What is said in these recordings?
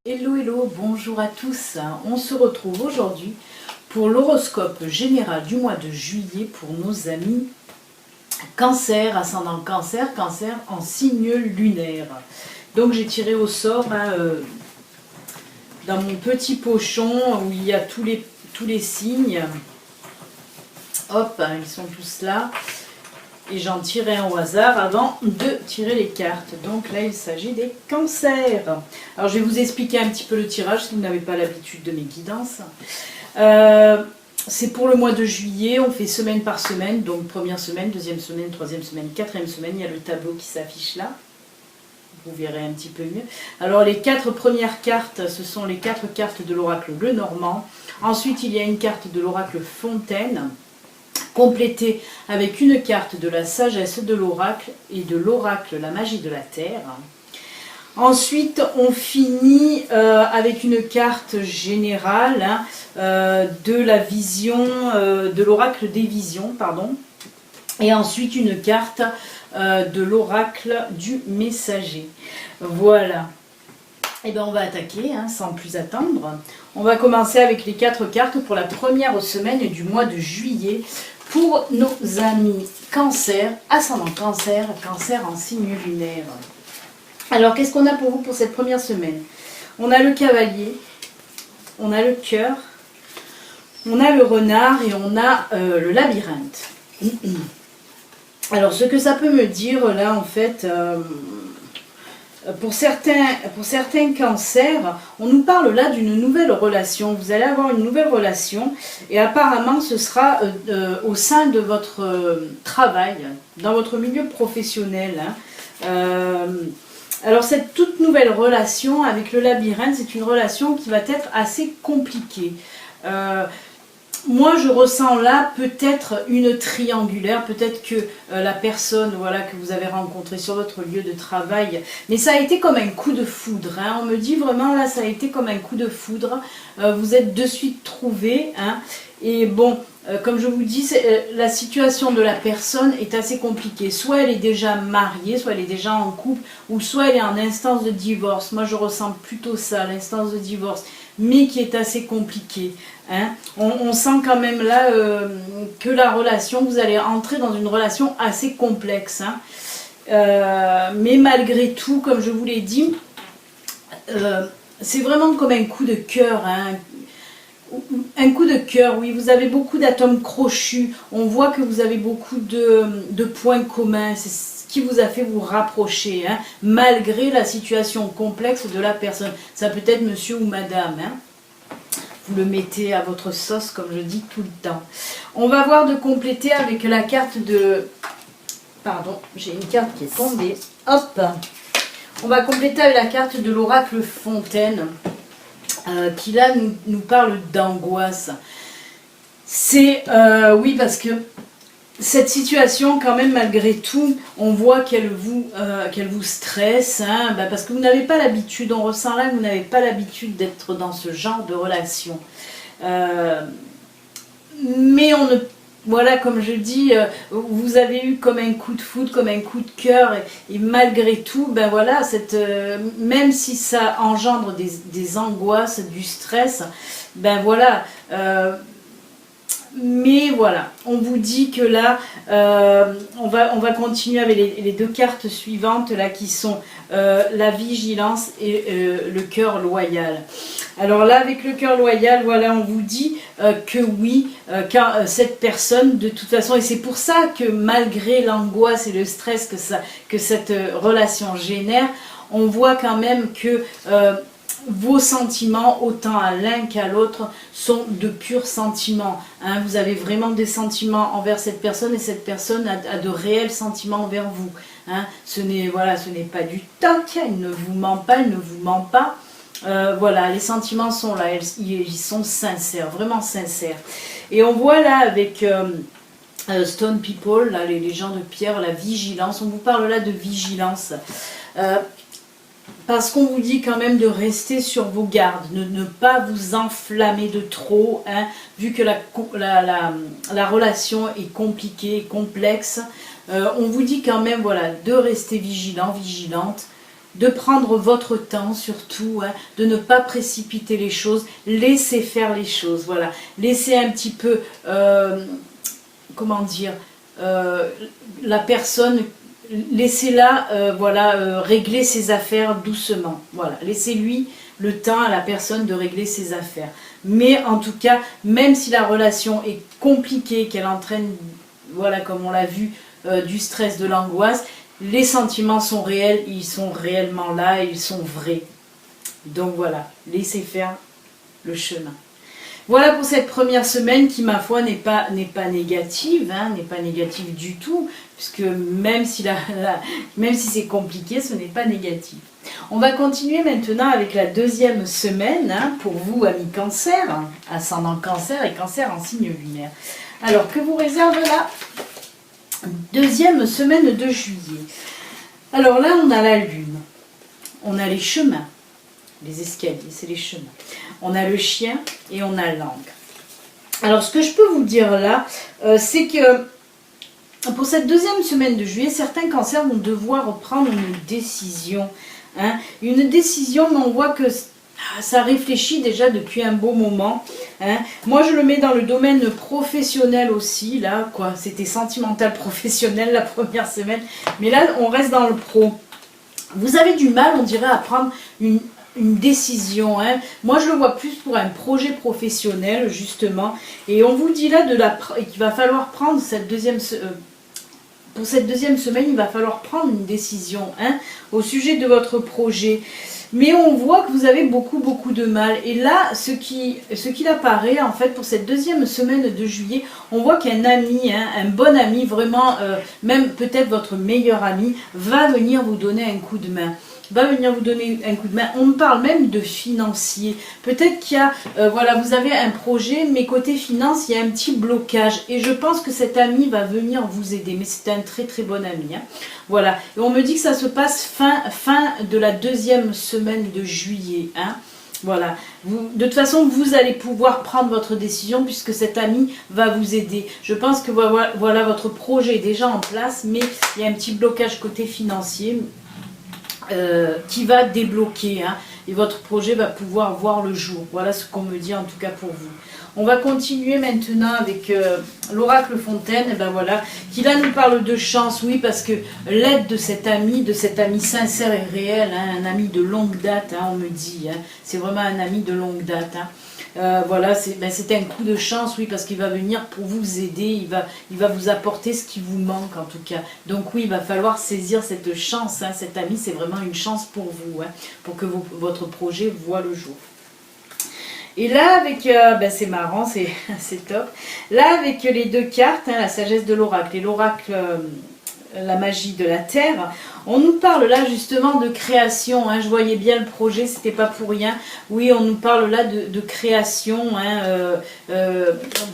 Hello, bonjour à tous. On se retrouve aujourd'hui pour l'horoscope général du mois de juillet pour nos amis Cancer, ascendant Cancer, Cancer en signe lunaire. Donc j'ai tiré au sort dans mon petit pochon où il y a tous les signes. Hop, ils sont tous là. Et j'en tirerai un au hasard avant de tirer les cartes. Donc là, il s'agit des cancers. Alors, je vais vous expliquer un petit peu le tirage si vous n'avez pas l'habitude de mes guidances. C'est pour le mois de juillet. On fait semaine par semaine. Donc, première semaine, deuxième semaine, troisième semaine, quatrième semaine. Il y a le tableau qui s'affiche là. Vous verrez un petit peu mieux. Alors, les 4 premières cartes, ce sont les 4 cartes de l'oracle Lenormand. Ensuite, il y a une carte de l'oracle Fontaine, complété avec une carte de la sagesse de l'oracle et de l'oracle la magie de la terre. Ensuite, on finit avec une carte générale de la vision, de l'oracle des visions, pardon. Et ensuite, une carte de l'oracle du messager. Voilà. Et bien, on va attaquer sans plus attendre. On va commencer avec les 4 cartes pour la première semaine du mois de juillet. Pour nos amis Cancer, ascendant Cancer, Cancer en signe lunaire. Alors, qu'est-ce qu'on a pour vous pour cette première semaine? On a le cavalier, on a le cœur, on a le renard et on a le labyrinthe. Alors, ce que ça peut me dire là, en fait, pour certains cancers, on nous parle là d'une nouvelle relation. Vous allez avoir une nouvelle relation et apparemment ce sera au sein de votre travail, dans votre milieu professionnel. Alors cette toute nouvelle relation avec le labyrinthe, c'est une relation qui va être assez compliquée. Moi, je ressens là peut-être une triangulaire, peut-être que la personne que vous avez rencontrée sur votre lieu de travail, mais ça a été comme un coup de foudre. On me dit vraiment là, ça a été comme un coup de foudre. Vous êtes de suite trouvés. Et bon, comme je vous dis, la situation de la personne est assez compliquée. Soit elle est déjà mariée, soit elle est déjà en couple, ou soit elle est en instance de divorce. Moi, je ressens plutôt ça, l'instance de divorce, mais qui est assez compliquée. On sent quand même là que la relation, vous allez entrer dans une relation assez complexe. Mais malgré tout, comme je vous l'ai dit, c'est vraiment comme un coup de cœur. Un coup de cœur, oui, vous avez beaucoup d'atomes crochus. On voit que vous avez beaucoup de points communs. C'est ce qui vous a fait vous rapprocher, malgré la situation complexe de la personne. Ça peut être monsieur ou madame. Vous le mettez à votre sauce, comme je dis tout le temps. On va voir de compléter avec la carte de... Pardon, j'ai une carte qui est tombée. Hop! On va compléter avec la carte de l'oracle Fontaine, qui là nous parle d'angoisse. C'est... oui, parce que cette situation, quand même, malgré tout, on voit qu'elle vous stresse, parce que vous n'avez pas l'habitude, on ressent là que vous n'avez pas l'habitude d'être dans ce genre de relation. Mais on ne... Voilà, comme je dis, vous avez eu comme un coup de foudre, comme un coup de cœur, et malgré tout, même si ça engendre des angoisses, du stress, mais voilà, on vous dit que là, on va continuer avec les 2 cartes suivantes là qui sont la vigilance et le cœur loyal. Alors là, avec le cœur loyal, voilà, on vous dit que oui, car cette personne, de toute façon, et c'est pour ça que malgré l'angoisse et le stress que cette relation génère, on voit quand même que vos sentiments, autant à l'un qu'à l'autre, sont de purs sentiments. Vous avez vraiment des sentiments envers cette personne et cette personne a de réels sentiments envers vous. Ce n'est pas du toc, elle ne vous ment pas, elle ne vous ment pas. Voilà, les sentiments sont là, ils sont sincères, vraiment sincères. Et on voit là avec Stone People, là, les gens de pierre, la vigilance, on vous parle là de vigilance. parce qu'on vous dit quand même de rester sur vos gardes, de ne pas vous enflammer de trop, hein, vu que la relation est compliquée, complexe. On vous dit quand même voilà, de rester vigilant, vigilante, de prendre votre temps surtout, hein, de ne pas précipiter les choses, laissez faire les choses, voilà. Laissez un petit peu, comment dire, la personne, laissez-la voilà, régler ses affaires doucement. Voilà, laissez-lui le temps à la personne de régler ses affaires. Mais en tout cas, même si la relation est compliquée, qu'elle entraîne, voilà, comme on l'a vu, du stress, de l'angoisse, les sentiments sont réels, ils sont réellement là, ils sont vrais. Donc voilà, laissez faire le chemin. Voilà pour cette première semaine qui, ma foi, n'est pas négative, hein, n'est pas négative du tout, puisque même si c'est compliqué, ce n'est pas négatif. On va continuer maintenant avec la deuxième semaine, hein, pour vous, amis Cancer, ascendant Cancer et Cancer en signe lunaire. Alors, que vous réserve la deuxième semaine de juillet? Alors là, on a la lune, on a les chemins, les escaliers, c'est les chemins. On a le chien et on a l'angle. Alors, ce que je peux vous dire là, c'est que pour cette deuxième semaine de juillet, certains cancers vont devoir prendre une décision. Hein, une décision, mais on voit que ça réfléchit déjà depuis un beau moment. Hein. Moi, je le mets dans le domaine professionnel aussi. Là, quoi, c'était sentimental professionnel la première semaine. Mais là, on reste dans le pro. Vous avez du mal, on dirait, à prendre une décision. Hein. Moi, je le vois plus pour un projet professionnel, justement. Et on vous dit là qu'il va falloir prendre cette deuxième... pour cette deuxième semaine, il va falloir prendre une décision, hein, au sujet de votre projet. Mais on voit que vous avez beaucoup de mal. Et là, ce qu'il apparaît, en fait, pour cette deuxième semaine de juillet, on voit qu'un ami, hein, un bon ami, vraiment, même peut-être votre meilleur ami, va venir vous donner un coup de main. Va venir vous donner un coup de main. On me parle même de financier. Peut-être qu'il y a, voilà, vous avez un projet, mais côté finance, il y a un petit blocage. Et je pense que cet ami va venir vous aider. Mais c'est un très bon ami. Hein. Voilà. Et on me dit que ça se passe fin de la deuxième semaine de juillet. Hein. Voilà. De toute façon, vous allez pouvoir prendre votre décision puisque cet ami va vous aider. Je pense que voilà, votre projet est déjà en place, mais il y a un petit blocage côté financier. Qui va débloquer, hein, et votre projet va pouvoir voir le jour. Voilà ce qu'on me dit en tout cas pour vous. On va continuer maintenant avec l'oracle Fontaine, et ben voilà, qui là nous parle de chance, oui, parce que l'aide de cet ami sincère et réel, hein, un ami de longue date, hein, on me dit, hein, c'est vraiment un ami de longue date. Hein. Voilà, c'est un coup de chance, oui, parce qu'il va venir pour vous aider, il va vous apporter ce qui vous manque en tout cas. Donc oui, il va falloir saisir cette chance, hein, cet ami, c'est vraiment une chance pour vous, hein, pour que votre projet voit le jour. Et là, avec, c'est marrant, c'est top. Là, avec les deux cartes, hein, la sagesse de l'oracle et l'oracle, la magie de la terre, on nous parle là justement de création. Hein, je voyais bien le projet, c'était pas pour rien. Oui, on nous parle là de création. Hein,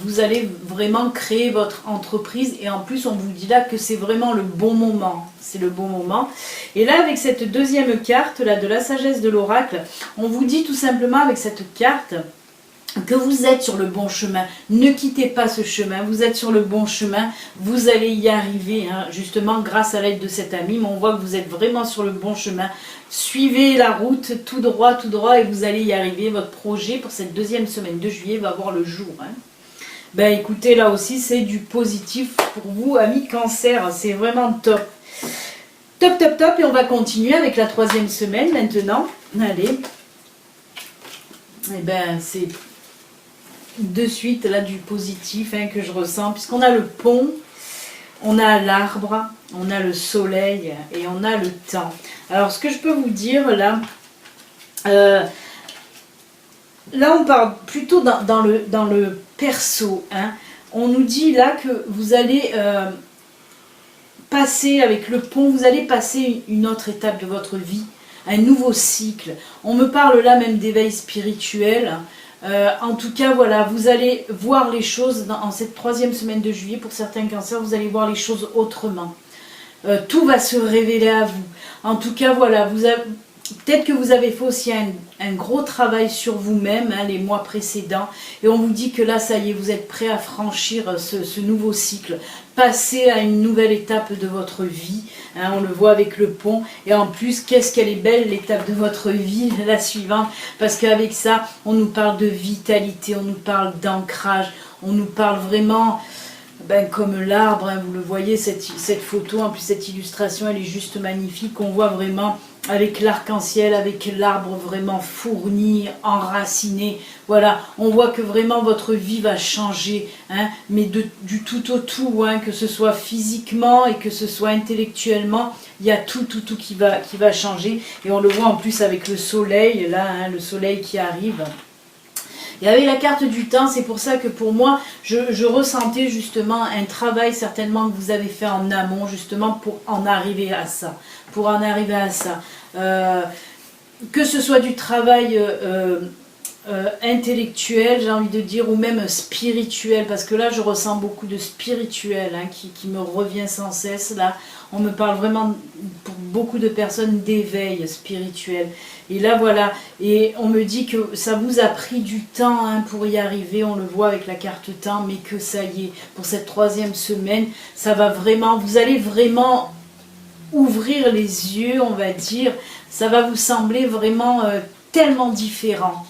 vous allez vraiment créer votre entreprise et en plus, on vous dit là que c'est vraiment le bon moment. C'est le bon moment. Et là, avec cette deuxième carte là de la sagesse de l'oracle, on vous dit tout simplement avec cette carte que vous êtes sur le bon chemin. Ne quittez pas ce chemin, vous êtes sur le bon chemin, vous allez y arriver, hein, justement grâce à l'aide de cet ami, mais on voit que vous êtes vraiment sur le bon chemin. Suivez la route tout droit et vous allez y arriver. Votre projet pour cette deuxième semaine de juillet va voir le jour. Hein. Ben écoutez, là aussi c'est du positif pour vous, amis Cancer, c'est vraiment top. Top, et on va continuer avec la troisième semaine maintenant. Allez. Et ben c'est de suite là du positif, hein, que je ressens, puisqu'on a le pont, on a l'arbre, on a le soleil et on a le temps. Alors ce que je peux vous dire là, là on parle plutôt dans le perso, hein. On nous dit là que vous allez passer avec le pont, vous allez passer une autre étape de votre vie, un nouveau cycle. On me parle là même d'éveil spirituel. En tout cas, voilà, vous allez voir les choses en cette troisième semaine de juillet. Pour certains cancers, vous allez voir les choses autrement. Tout va se révéler à vous. En tout cas, voilà, Peut-être que vous avez fait aussi un gros travail sur vous-même les mois précédents et on vous dit que là, ça y est, vous êtes prêt à franchir ce nouveau cycle, passer à une nouvelle étape de votre vie. On le voit avec le pont et en plus, qu'est-ce qu'elle est belle l'étape de votre vie, la suivante, parce qu'avec ça, on nous parle de vitalité, on nous parle d'ancrage, on nous parle vraiment... comme l'arbre, vous le voyez, cette photo, en plus cette illustration, elle est juste magnifique. On voit vraiment avec l'arc-en-ciel, avec l'arbre vraiment fourni, enraciné. Voilà, on voit que vraiment votre vie va changer, mais du tout au tout, que ce soit physiquement et que ce soit intellectuellement, il y a tout qui va changer. Et on le voit en plus avec le soleil, là, le soleil qui arrive. Et avec la carte du temps, c'est pour ça que pour moi, je ressentais justement un travail certainement que vous avez fait en amont, justement pour en arriver à ça. Que ce soit du travail intellectuel, j'ai envie de dire, ou même spirituel, parce que là, je ressens beaucoup de spirituel qui me revient sans cesse, là. On me parle vraiment, pour beaucoup de personnes, d'éveil spirituel. Et là, voilà, et on me dit que ça vous a pris du temps pour y arriver, on le voit avec la carte temps, mais que ça y est, pour cette 3e semaine, ça va vraiment, vous allez vraiment ouvrir les yeux, on va dire, ça va vous sembler vraiment tellement différent,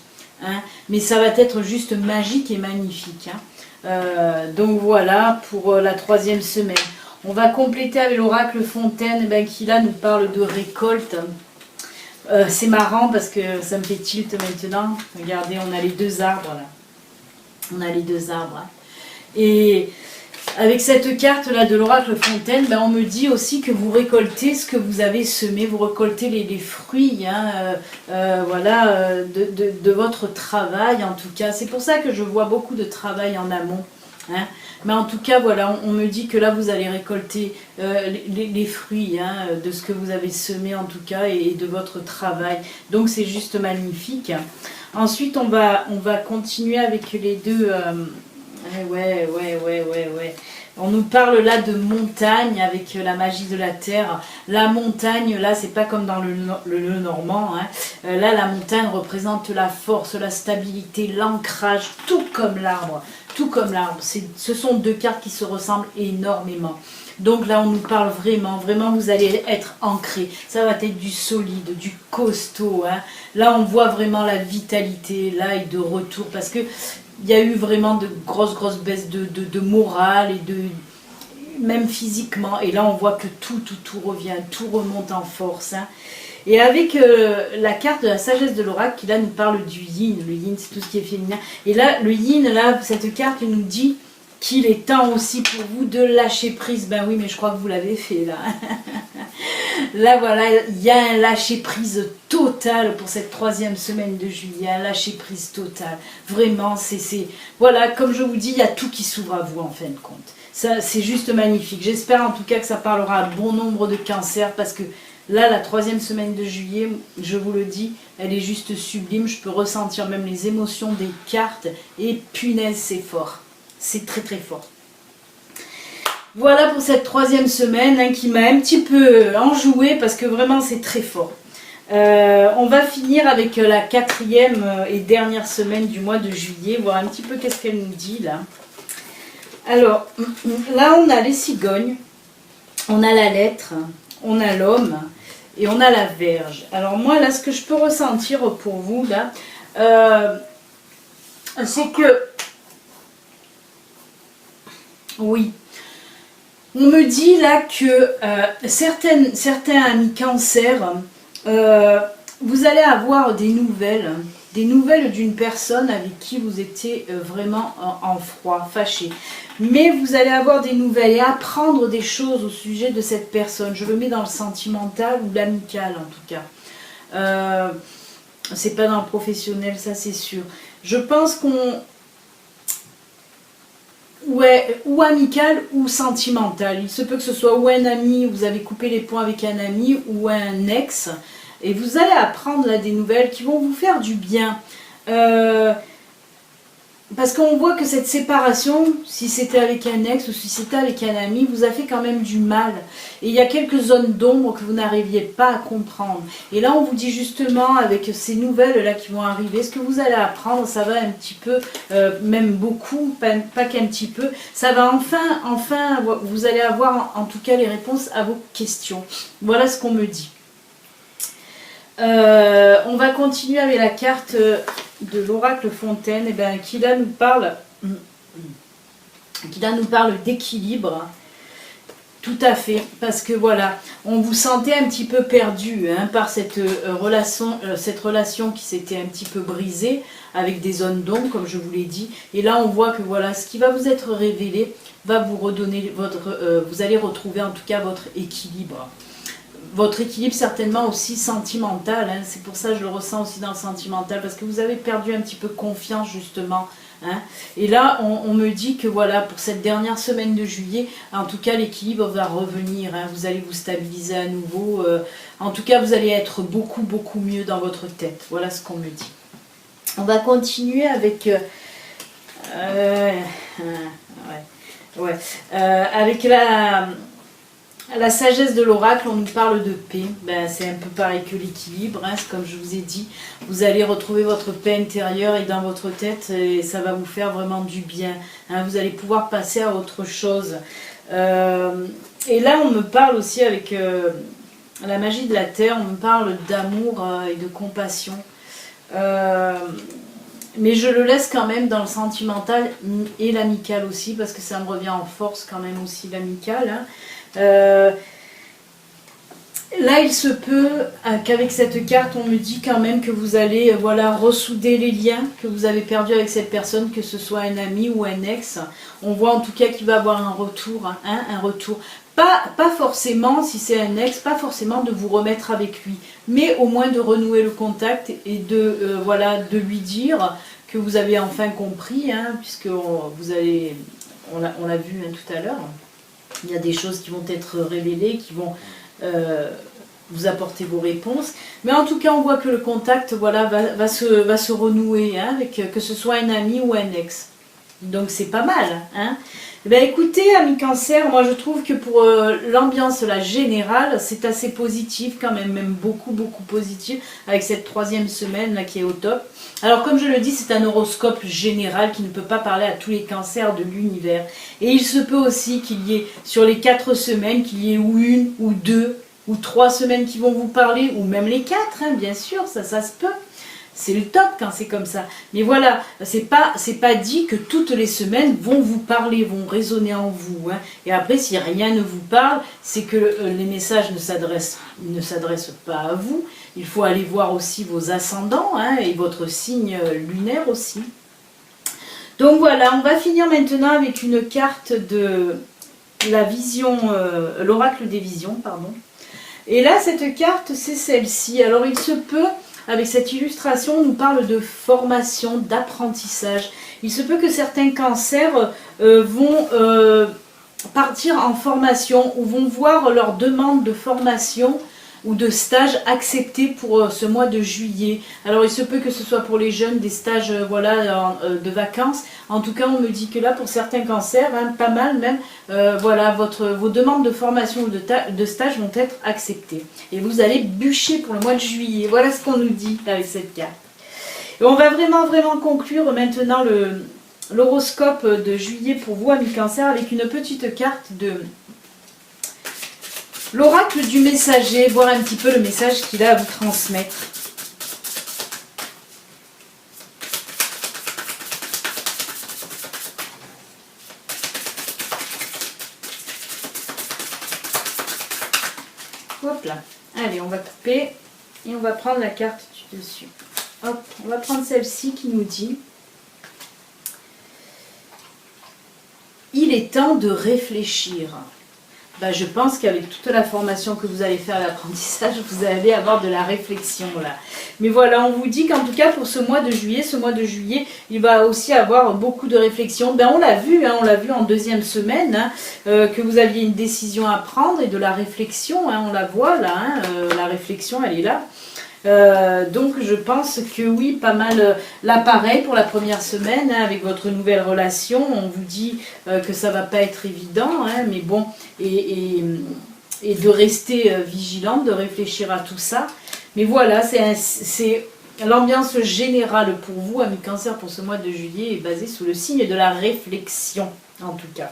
mais ça va être juste magique et magnifique. Donc voilà, pour la 3e semaine. On va compléter avec l'oracle Fontaine, qui là nous parle de récolte. C'est marrant parce que ça me fait tilt maintenant. Regardez, on a les 2 arbres là. On a les 2 arbres. Et avec cette carte là de l'oracle Fontaine, on me dit aussi que vous récoltez ce que vous avez semé, vous récoltez les fruits voilà, de votre travail en tout cas. C'est pour ça que je vois beaucoup de travail en amont. Mais en tout cas, voilà, on me dit que là, vous allez récolter les fruits de ce que vous avez semé en tout cas et de votre travail. Donc, c'est juste magnifique. Ensuite, on va continuer avec les 2... ouais. On nous parle là de montagne avec la magie de la terre. La montagne, là, c'est pas comme dans le normand. Là, la montagne représente la force, la stabilité, l'ancrage, tout comme l'arbre. Ce sont 2 cartes qui se ressemblent énormément. Donc là, on nous parle vraiment, vous allez être ancré. Ça va être du solide, du costaud. Là, on voit vraiment la vitalité, là, et de retour. Parce que il y a eu vraiment de grosses baisses de morale, et même physiquement. Et là, on voit que tout revient, tout remonte en force. Et avec la carte de la sagesse de l'oracle qui là nous parle du yin. Le yin, c'est tout ce qui est féminin. Et là, le yin, là, cette carte nous dit qu'il est temps aussi pour vous de lâcher prise. Ben oui, mais je crois que vous l'avez fait là. Là, voilà, il y a un lâcher prise total pour cette 3e semaine de juillet. Un lâcher prise total. Vraiment, voilà, comme je vous dis, il y a tout qui s'ouvre à vous en fin de compte. Ça, c'est juste magnifique. J'espère en tout cas que ça parlera à bon nombre de cancers parce que là, la 3e semaine de juillet, je vous le dis, elle est juste sublime. Je peux ressentir même les émotions des cartes. Et punaise, c'est fort. C'est très fort. Voilà pour cette 3e semaine qui m'a un petit peu enjouée parce que vraiment, c'est très fort. On va finir avec la 4e et dernière semaine du mois de juillet. Voir un petit peu qu'est-ce qu'elle nous dit là. Alors, là, on a les cigognes. On a la lettre. On a l'homme. Et on a la Vierge. Alors moi, là, ce que je peux ressentir pour vous, là, c'est que, oui, on me dit là que certains amis cancer, vous allez avoir des nouvelles d'une personne avec qui vous étiez vraiment en froid, fâché. Mais vous allez avoir des nouvelles et apprendre des choses au sujet de cette personne. Je le mets dans le sentimental ou l'amical en tout cas. C'est pas dans le professionnel, ça c'est sûr. Je pense qu'on... Ouais, ou amical ou sentimental. Il se peut que ce soit ou un ami, vous avez coupé les ponts avec un ami, ou un ex. Et vous allez apprendre là des nouvelles qui vont vous faire du bien. parce qu'on voit que cette séparation, si c'était avec un ex ou si c'était avec un ami, vous a fait quand même du mal. Et il y a quelques zones d'ombre que vous n'arriviez pas à comprendre. Et là, on vous dit justement, avec ces nouvelles-là qui vont arriver, ce que vous allez apprendre, ça va un petit peu, même beaucoup, pas qu'un petit peu, ça va enfin, vous allez avoir en tout cas les réponses à vos questions. Voilà ce qu'on me dit. On va continuer avec la carte de l'oracle Fontaine, et bien, qui là nous parle d'équilibre. Tout à fait, parce que voilà, on vous sentait un petit peu perdu par cette relation qui s'était un petit peu brisée avec des zones d'ombre, comme je vous l'ai dit. Et là, on voit que voilà, ce qui va vous être révélé va vous redonner vous allez retrouver en tout cas votre équilibre. Votre équilibre certainement aussi sentimental, c'est pour ça que je le ressens aussi dans le sentimental, parce que vous avez perdu un petit peu confiance justement. Et là, on me dit que voilà, pour cette dernière semaine de juillet, en tout cas, l'équilibre va revenir. Vous allez vous stabiliser à nouveau. En tout cas, vous allez être beaucoup mieux dans votre tête. Voilà ce qu'on me dit. On va continuer avec... avec la sagesse de l'oracle, on nous parle de paix. C'est un peu pareil que l'équilibre, comme je vous ai dit. Vous allez retrouver votre paix intérieure et dans votre tête, et ça va vous faire vraiment du bien. Vous allez pouvoir passer à autre chose. Et là, on me parle aussi avec la magie de la terre, on me parle d'amour et de compassion. Mais je le laisse quand même dans le sentimental et l'amical aussi, parce que ça me revient en force quand même aussi l'amical. Là, il se peut qu'avec cette carte, on me dit quand même que vous allez ressouder les liens que vous avez perdus avec cette personne, que ce soit un ami ou un ex. On voit en tout cas qu'il va avoir un retour, un retour. Pas forcément, si c'est un ex, pas forcément de vous remettre avec lui, mais au moins de renouer le contact et de lui dire que vous avez enfin compris, puisque on l'a vu tout à l'heure. Il y a des choses qui vont être révélées, qui vont vous apporter vos réponses. Mais en tout cas, on voit que le contact va se renouer, avec que ce soit un ami ou un ex. Donc c'est pas mal. Écoutez, amis Cancer, moi je trouve que pour l'ambiance générale, c'est assez positif quand même beaucoup positif, avec cette troisième semaine là qui est au top. Alors comme je le dis, c'est un horoscope général qui ne peut pas parler à tous les cancers de l'univers. Et il se peut aussi qu'il y ait, sur les 4 semaines, qu'il y ait ou 1 ou 2 ou 3 semaines qui vont vous parler, ou même les 4, bien sûr, ça se peut. C'est le top quand c'est comme ça. Mais voilà, c'est pas dit que toutes les semaines vont vous parler, vont résonner en vous. Et après, si rien ne vous parle, c'est que les messages ne s'adressent pas à vous. Il faut aller voir aussi vos ascendants et votre signe lunaire aussi. Donc voilà, on va finir maintenant avec une carte de la vision, l'oracle des visions, pardon. Et là, cette carte, c'est celle-ci. Alors, il se peut... Avec cette illustration, on nous parle de formation, d'apprentissage. Il se peut que certains cancers vont partir en formation ou vont voir leur demande de formation ou de stage accepté pour ce mois de juillet. Alors il se peut que ce soit pour les jeunes des stages de vacances. En tout cas, on me dit que là, pour certains cancers, pas mal même, vos demandes de formation ou de stage vont être acceptées. Et vous allez bûcher pour le mois de juillet. Voilà ce qu'on nous dit avec cette carte. Et on va vraiment conclure maintenant l'horoscope de juillet pour vous, amis Cancer, avec une petite carte de l'oracle du messager, voir un petit peu le message qu'il a à vous transmettre. Hop là. Allez, on va couper et on va prendre la carte du dessus. Hop, on va prendre celle-ci qui nous dit: il est temps de réfléchir. Je pense qu'avec toute la formation que vous allez faire à l'apprentissage, vous allez avoir de la réflexion là. Mais voilà, on vous dit qu'en tout cas pour ce mois de juillet, il va aussi avoir beaucoup de réflexion. On l'a vu, on l'a vu en deuxième semaine, que vous aviez une décision à prendre et de la réflexion, on la voit là, la réflexion elle est là. Donc je pense que oui, pas mal. Là pareil pour la première semaine, hein, avec votre nouvelle relation, on vous dit que ça va pas être évident, hein, mais bon, et de rester vigilante, de réfléchir à tout ça. Mais voilà, c'est l'ambiance générale pour vous, amis Cancer, pour ce mois de juillet, est basée sous le signe de la réflexion, en tout cas.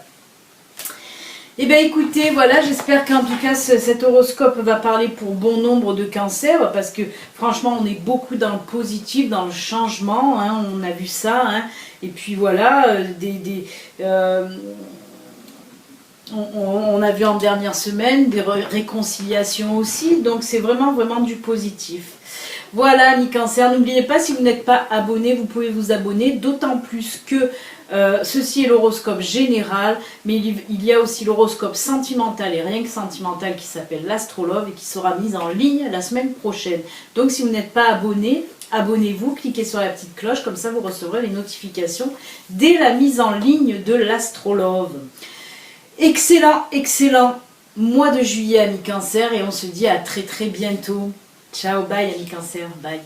Eh bien écoutez, voilà, j'espère qu'en tout cas cet horoscope va parler pour bon nombre de cancers, parce que franchement on est beaucoup dans le positif, dans le changement, hein, on a vu ça, hein, et puis voilà, on a vu en dernière semaine des réconciliations aussi, donc c'est vraiment du positif. Voilà, amis Cancer, n'oubliez pas, si vous n'êtes pas abonné, vous pouvez vous abonner, d'autant plus que ceci est l'horoscope général, mais il y a aussi l'horoscope sentimental et rien que sentimental qui s'appelle l'Astrolove et qui sera mise en ligne la semaine prochaine. Donc si vous n'êtes pas abonné, abonnez-vous, cliquez sur la petite cloche, comme ça vous recevrez les notifications dès la mise en ligne de l'Astrolove. Excellent mois de juillet, amis Cancer, et on se dit à très bientôt. Ciao, bye, amis Cancer, bye.